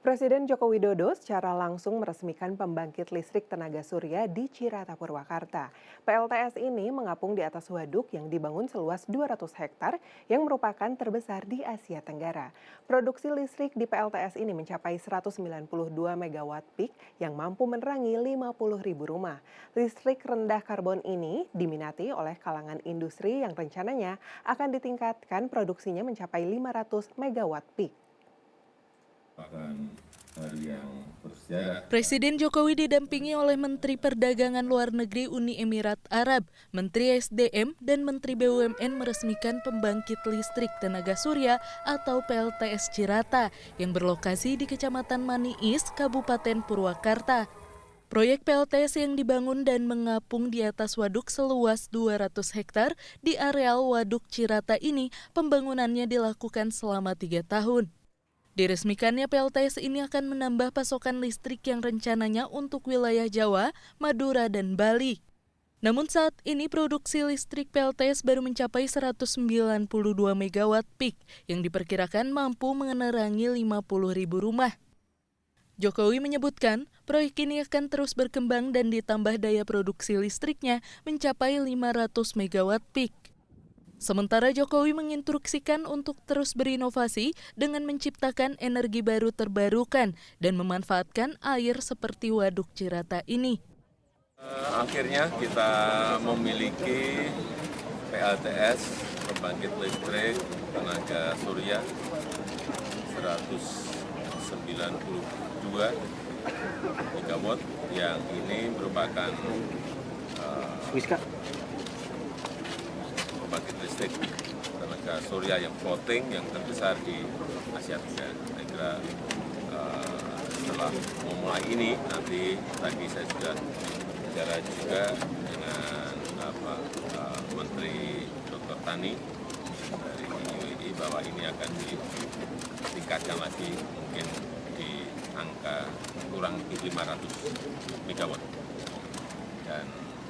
Presiden Joko Widodo secara langsung meresmikan pembangkit listrik tenaga surya di Cirata, Purwakarta. PLTS ini mengapung di atas waduk yang dibangun seluas 200 hektar yang merupakan terbesar di Asia Tenggara. Produksi listrik di PLTS ini mencapai 192 megawatt peak yang mampu menerangi 50.000 rumah. Listrik rendah karbon ini diminati oleh kalangan industri yang rencananya akan ditingkatkan produksinya mencapai 500 megawatt peak. Presiden Jokowi didampingi oleh Menteri Perdagangan Luar Negeri Uni Emirat Arab, Menteri SDM, dan Menteri BUMN meresmikan pembangkit listrik tenaga surya atau PLTS Cirata yang berlokasi di Kecamatan Maniis, Kabupaten Purwakarta. Proyek PLTS yang dibangun dan mengapung di atas waduk seluas 200 hektar di areal Waduk Cirata ini, pembangunannya dilakukan selama 3 tahun. Diresmikannya PLTS ini akan menambah pasokan listrik yang rencananya untuk wilayah Jawa, Madura, dan Bali. Namun saat ini produksi listrik PLTS baru mencapai 192 megawatt peak yang diperkirakan mampu menerangi 50.000 rumah. Jokowi menyebutkan proyek ini akan terus berkembang dan ditambah daya produksi listriknya mencapai 500 megawatt peak. Sementara Jokowi menginstruksikan untuk terus berinovasi dengan menciptakan energi baru terbarukan dan memanfaatkan air seperti Waduk Cirata ini. Akhirnya kita memiliki PLTS, pembangkit listrik tenaga surya 192 megawatt yang ini merupakan pembangkit listrik tenaga surya yang floating yang terbesar di Asia Tenggara. Saya kira setelah memulai ini nanti tadi saya sudah bicara juga dengan Menteri Dr. Tani dari UAE bahwa ini akan ditingkatkan lagi mungkin di angka kurang lebih 500 megawatt dan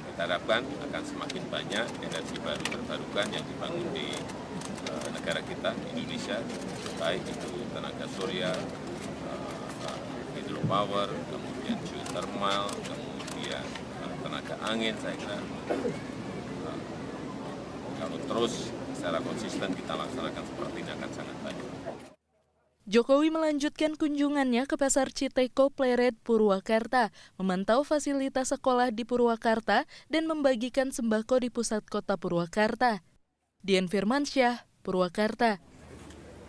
kita harapkan akan semakin banyak energi baru terbarukan yang dibangun di negara kita, Indonesia, baik itu tenaga surya, hydropower, kemudian geothermal, kemudian tenaga angin. Saya kira kalau terus secara konsisten kita laksanakan seperti ini akan sangat banyak. Jokowi melanjutkan kunjungannya ke Pasar Citeko Pleret, Purwakarta, memantau fasilitas sekolah di Purwakarta dan membagikan sembako di pusat kota Purwakarta. Dian Firmansyah, Purwakarta.